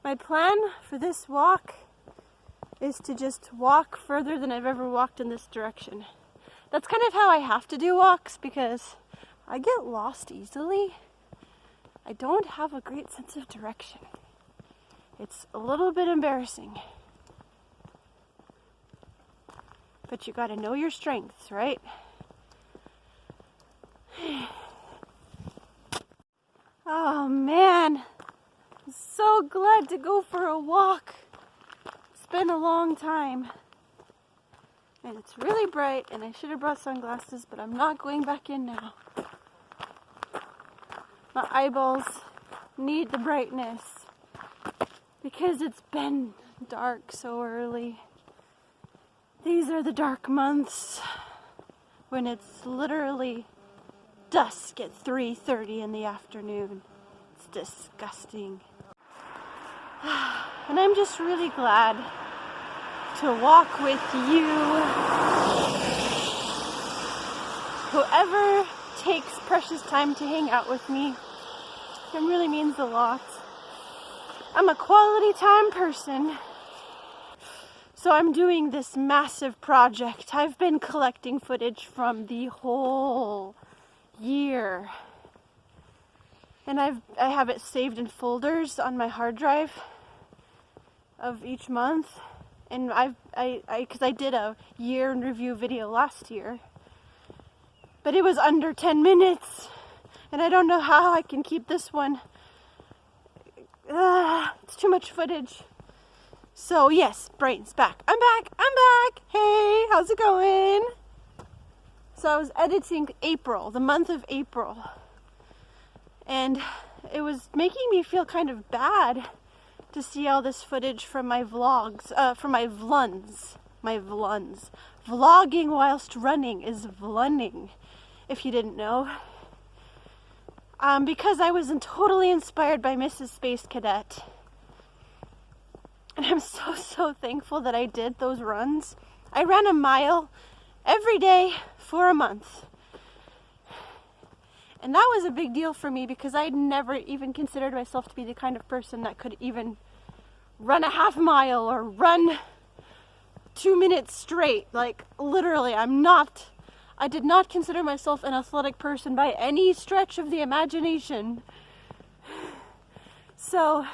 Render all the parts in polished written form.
My plan for this walk is to just walk further than I've ever walked in this direction. That's kind of how I have to do walks because I get lost easily. I don't have a great sense of direction. It's a little bit embarrassing. But you gotta know your strengths, right? Oh man, I'm so glad to go for a walk. It's been a long time. And it's really bright, and I should have brought sunglasses, but I'm not going back in now. My eyeballs need the brightness because it's been dark so early. These are the dark months when it's literally dusk at 3:30 in the afternoon. It's disgusting. And I'm just really glad to walk with you. Whoever takes precious time to hang out with me, it really means a lot. I'm a quality time person. So I'm doing this massive project. I've been collecting footage from the whole year. And I have it saved in folders on my hard drive of each month. And because I did a year in review video last year. But it was under 10 minutes. And I don't know how I can keep this one. It's too much footage. So yes, Brayton's back. I'm back. Hey, how's it going? So I was editing April, the month of April. And it was making me feel kind of bad to see all this footage from my vlogs, from my vluns. Vlogging whilst running is vlunning, if you didn't know. Because I was totally inspired by Mrs. Space Cadet. And I'm so thankful that I did those runs. I ran a mile every day for a month. And that was a big deal for me because I'd never even considered myself to be the kind of person that could even run a half mile or run 2 minutes straight. Like, literally, I did not consider myself an athletic person by any stretch of the imagination. So,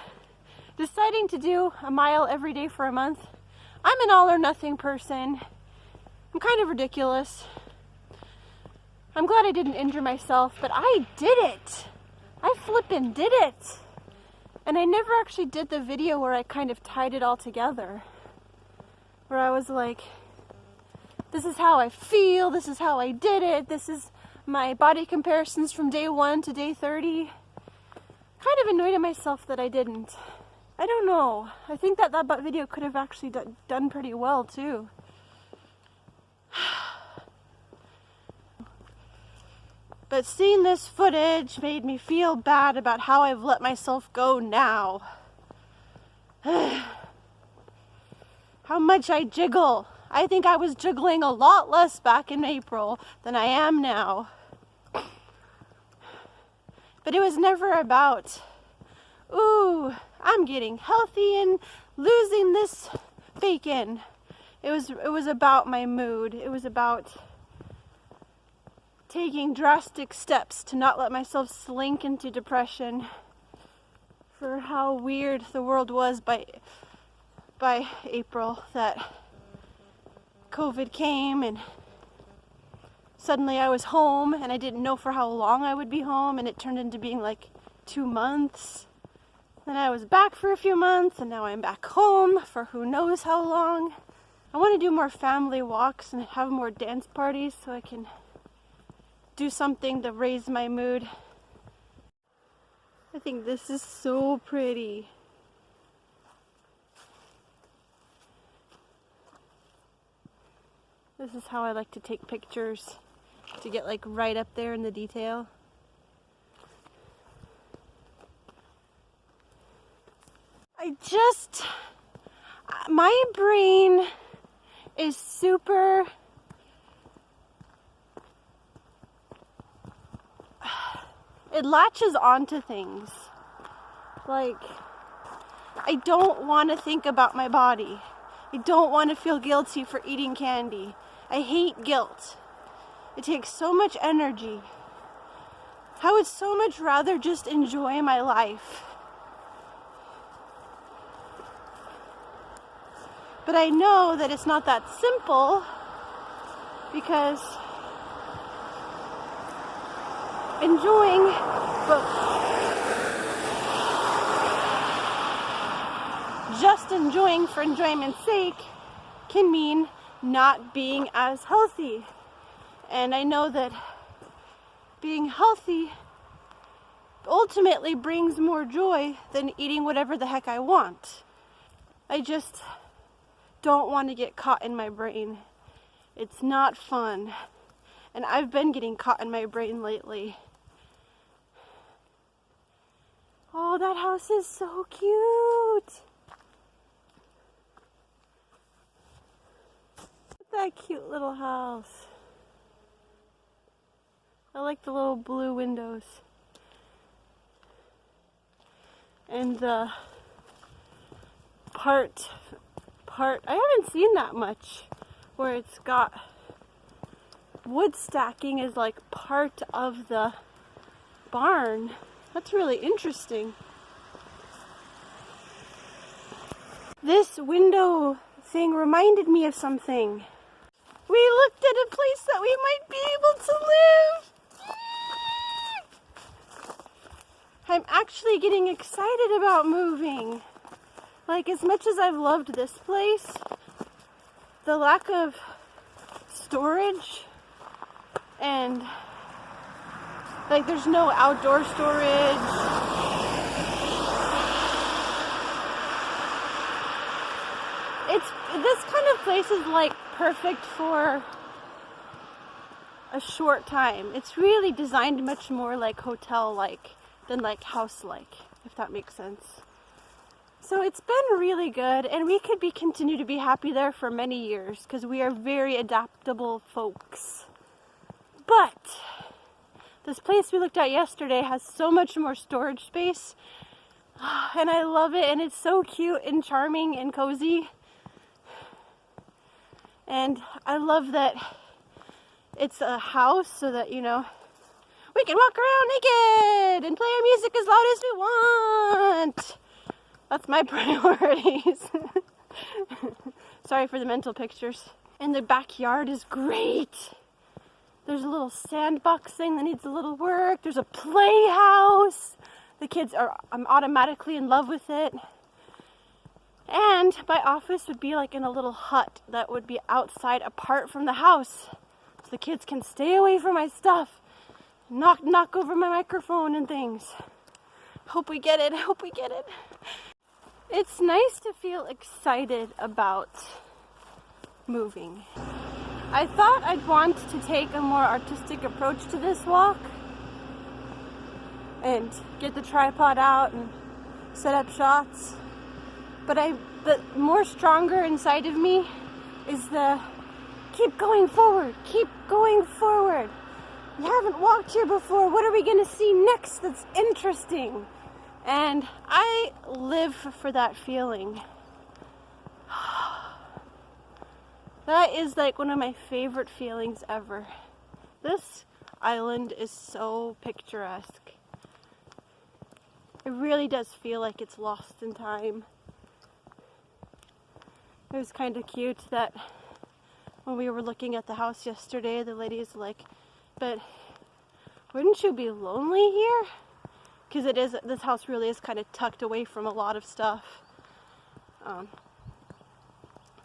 deciding to do a mile every day for a month, I'm an all or nothing person. I'm kind of ridiculous. I'm glad I didn't injure myself, but I did it. I flippin' did it. And I never actually did the video where I kind of tied it all together. Where I was like, this is how I feel, this is how I did it, this is my body comparisons from day 1 to day 30. Kind of annoyed at myself that I didn't. I don't know. I think that video could have actually done pretty well too. But seeing this footage made me feel bad about how I've let myself go now. How much I jiggle. I think I was jiggling a lot less back in April than I am now. But it was never about, ooh, I'm getting healthy and losing this bacon. It was about my mood. It was about taking drastic steps to not let myself slink into depression for how weird the world was by April, that COVID came and suddenly I was home and I didn't know for how long I would be home, and it turned into being like 2 months. Then I was back for a few months and now I'm back home for who knows how long. I want to do more family walks and have more dance parties so I can do something to raise my mood. I think this is so pretty. This is how I like to take pictures, to get like right up there in the detail. My brain is super it latches onto things. Like, I don't want to think about my body. I don't want to feel guilty for eating candy. I hate guilt. It takes so much energy. I would so much rather just enjoy my life. But I know that it's not that simple because just enjoying for enjoyment's sake can mean not being as healthy. And I know that being healthy ultimately brings more joy than eating whatever the heck I want. I just don't want to get caught in my brain. It's not fun. And I've been getting caught in my brain lately. Oh, that house is so cute. That cute little house. I like the little blue windows. And the part, I haven't seen that much where it's got wood stacking is like part of the barn. That's really interesting. This window thing reminded me of something. We looked at a place that we might be able to live. I'm actually getting excited about moving. Like, as much as I've loved this place, the lack of storage and like there's no outdoor storage. This kind of place is like perfect for a short time. It's really designed much more like hotel-like than like house-like, if that makes sense. So it's been really good, and we could continue to be happy there for many years because we are very adaptable folks. But this place we looked at yesterday has so much more storage space, and I love it, and it's so cute and charming and cozy. And I love that it's a house so that, you know, we can walk around naked and play our music as loud as we want. That's my priorities. Sorry for the mental pictures. And the backyard is great. There's a little sandbox thing that needs a little work. There's a playhouse. The kids I'm automatically in love with it. And my office would be like in a little hut that would be outside apart from the house. So the kids can stay away from my stuff. Knock over my microphone and things. Hope we get it. Hope we get it. It's nice to feel excited about moving. I thought I'd want to take a more artistic approach to this walk and get the tripod out and set up shots. But more stronger inside of me is the keep going forward, keep going forward. You haven't walked here before. What are we going to see next that's interesting? And I live for that feeling. That is like one of my favorite feelings ever. This island is so picturesque. It really does feel like it's lost in time. It was kind of cute that when we were looking at the house yesterday, the lady's like, but wouldn't you be lonely here? Because this house really is kind of tucked away from a lot of stuff.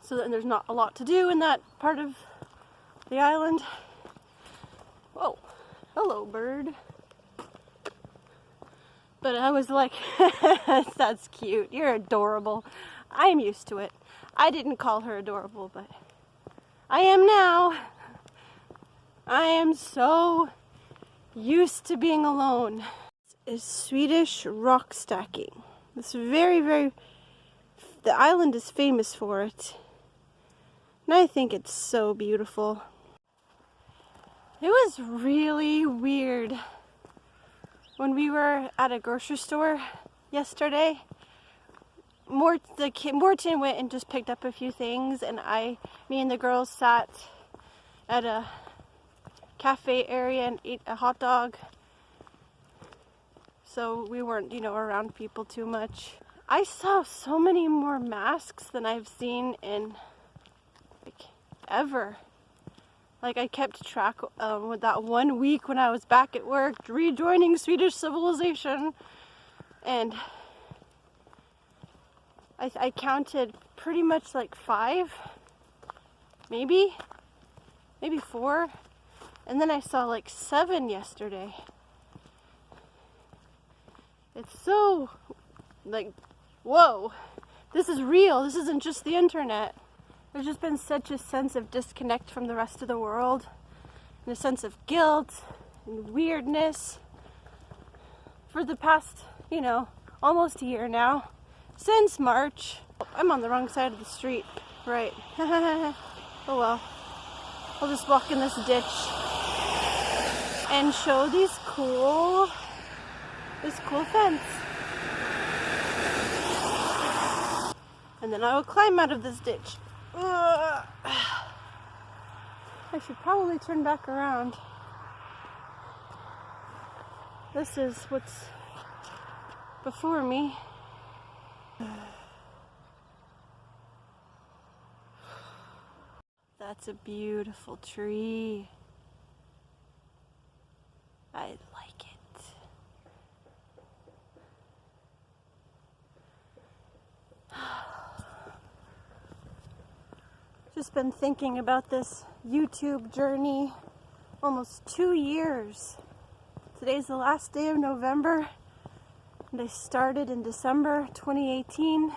So then there's not a lot to do in that part of the island. Whoa, hello bird. But I was like, that's cute, you're adorable. I'm used to it. I didn't call her adorable, but I am now. I am so used to being alone. Is Swedish rock stacking. It's the island is famous for it. And I think it's so beautiful. It was really weird when we were at a grocery store yesterday. Morton went and just picked up a few things, and me and the girls sat at a cafe area and ate a hot dog. So we weren't, around people too much. I saw so many more masks than I've seen in ever. I kept track with that 1 week when I was back at work, rejoining Swedish civilization, and I counted pretty much 5, maybe 4, and then I saw 7 yesterday. It's so whoa, this is real. This isn't just the internet. There's just been such a sense of disconnect from the rest of the world, and a sense of guilt and weirdness for the past, almost a year now, since March. I'm on the wrong side of the street, right? Oh well, I'll just walk in this ditch and show this cool fence. And then I will climb out of this ditch. I should probably turn back around. This is what's before me. That's a beautiful tree. I like it. Just been thinking about this YouTube journey almost 2 years. Today's the last day of November, and I started in December 2018.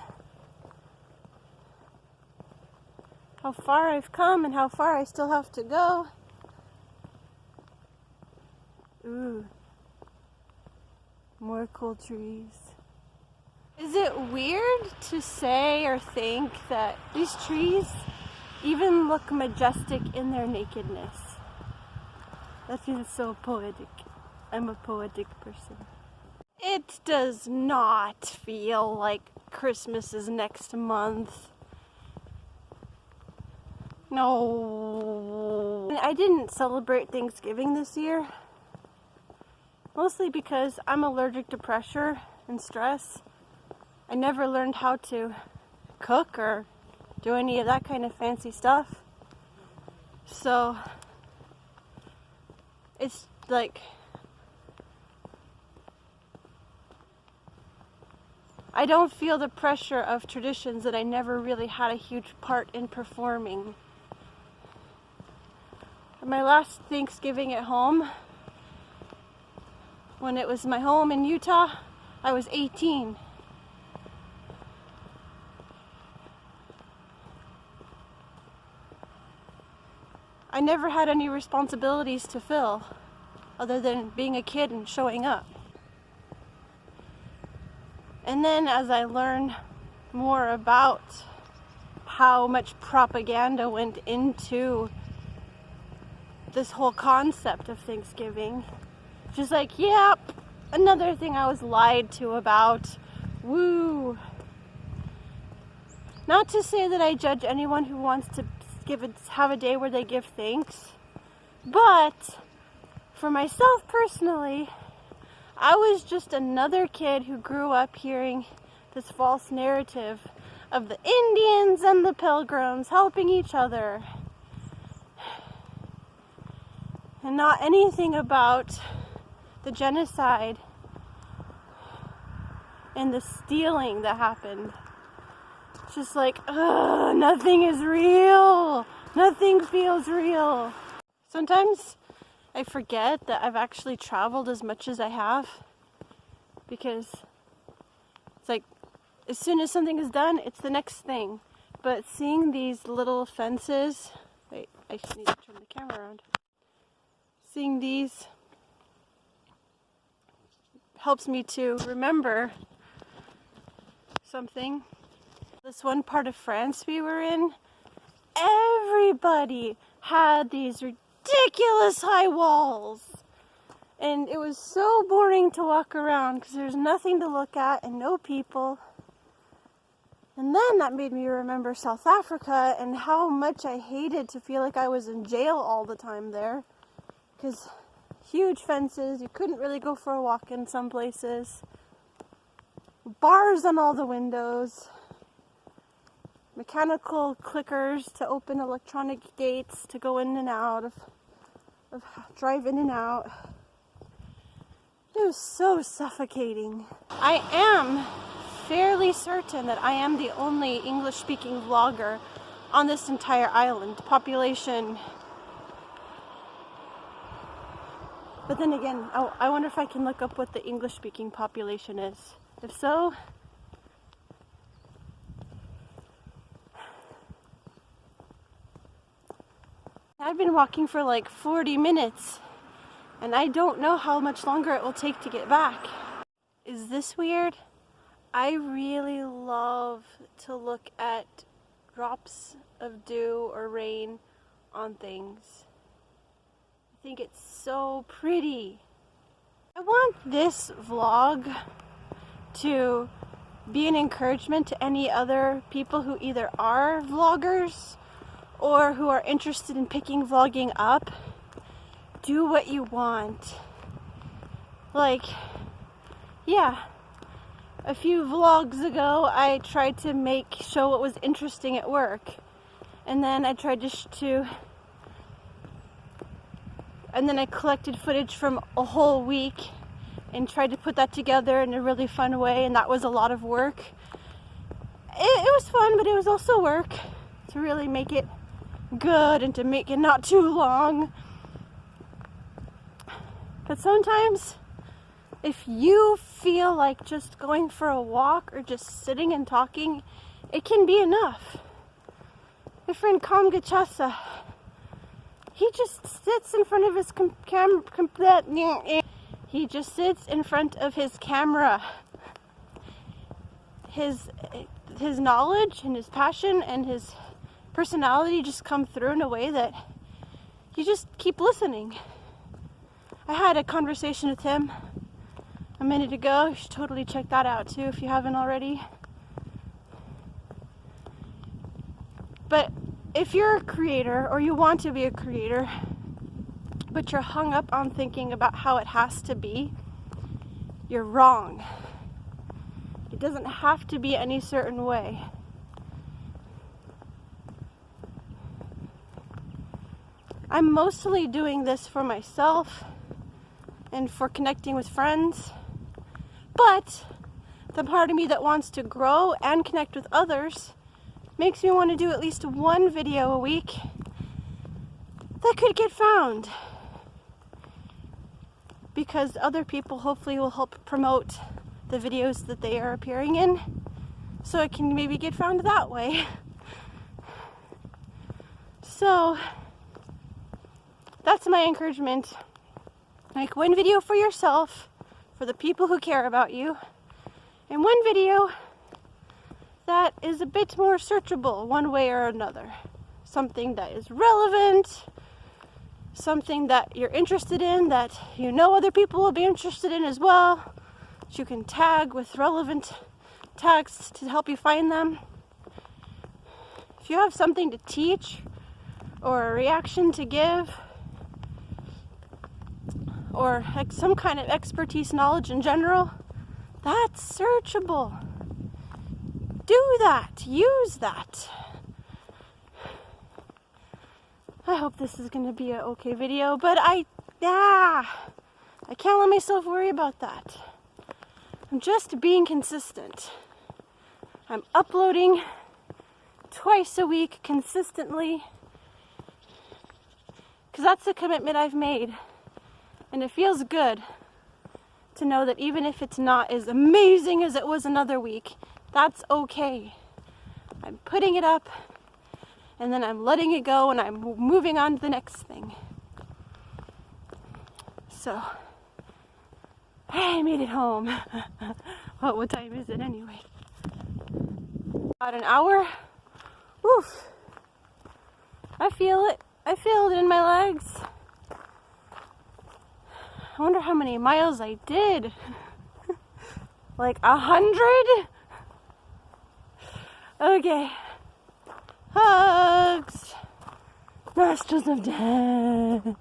How far I've come and how far I still have to go. Ooh, more cool trees. Is it weird to say or think that these trees even look majestic in their nakedness? That feels so poetic. I'm a poetic person. It does not feel like Christmas is next month. No. I didn't celebrate Thanksgiving this year. Mostly because I'm allergic to pressure and stress. I never learned how to cook or do any of that kind of fancy stuff. So it's I don't feel the pressure of traditions that I never really had a huge part in performing. My last Thanksgiving at home, when it was my home in Utah, I was 18. I never had any responsibilities to fill other than being a kid and showing up. And then as I learned more about how much propaganda went into this whole concept of Thanksgiving, just yep, another thing I was lied to about. Woo! Not to say that I judge anyone who wants to have a day where they give thanks, but for myself personally, I was just another kid who grew up hearing this false narrative of the Indians and the Pilgrims helping each other, and not anything about the genocide and the stealing that happened. It's just nothing is real. Nothing feels real. Sometimes I forget that I've actually traveled as much as I have, because it's as soon as something is done, it's the next thing. But seeing these little fences, wait, I just need to turn the camera around. Seeing these helps me to remember something. This one part of France we were in, everybody had these ridiculous high walls. And it was so boring to walk around because there's nothing to look at and no people. then that made me remember South Africa and how much I hated to feel like I was in jail all the time there. Because huge fences, you couldn't really go for a walk in some places. Bars on all the windows. Mechanical clickers to open electronic gates to go in and out, of drive in and out. It was so suffocating. I am fairly certain that I am the only English-speaking vlogger on this entire island. Population. But then again, I wonder if I can look up what the English-speaking population is. If so, I've been walking for like 40 minutes and I don't know how much longer it will take to get back. Is this weird? I really love to look at drops of dew or rain on things. I think it's so pretty. I want this vlog to be an encouragement to any other people who either are vloggers or who are interested in picking vlogging up. Do what you want. Like, yeah, a few vlogs ago I tried to show what was interesting at work, and then I tried and then I collected footage from a whole week and tried to put that together in a really fun way, and that was a lot of work. It was fun, but it was also work to really make it good and to make it not too long. But sometimes, if you feel like just going for a walk or just sitting and talking, it can be enough. My friend Kamgachasa, he just sits in front of his He just sits in front of his camera. His knowledge and his passion and his personality just come through in a way that you just keep listening. I had a conversation with him a minute ago. You should totally check that out too if you haven't already. But if you're a creator or you want to be a creator, but you're hung up on thinking about how it has to be, you're wrong. It doesn't have to be any certain way. I'm mostly doing this for myself and for connecting with friends, but the part of me that wants to grow and connect with others makes me want to do at least one video a week that could get found, because other people hopefully will help promote the videos that they are appearing in, so it can maybe get found that way. So that's my encouragement. Make one video for yourself, for the people who care about you, and one video that is a bit more searchable one way or another. Something that is relevant, something that you're interested in, that you know other people will be interested in as well, that you can tag with relevant tags to help you find them. If you have something to teach or a reaction to give, or some kind of expertise, knowledge in general, that's searchable. Do that. Use that. I hope this is going to be an okay video, but I can't let myself worry about that. I'm just being consistent. I'm uploading twice a week consistently, because that's the commitment I've made. And it feels good to know that even if it's not as amazing as it was another week, that's okay. I'm putting it up, and then I'm letting it go, and I'm moving on to the next thing. So, I made it home. What time is it anyway? About an hour. Oof. I feel it. I feel it in my legs. I wonder how many miles I did. Like 100? Okay. Hugs. Nostrils of death.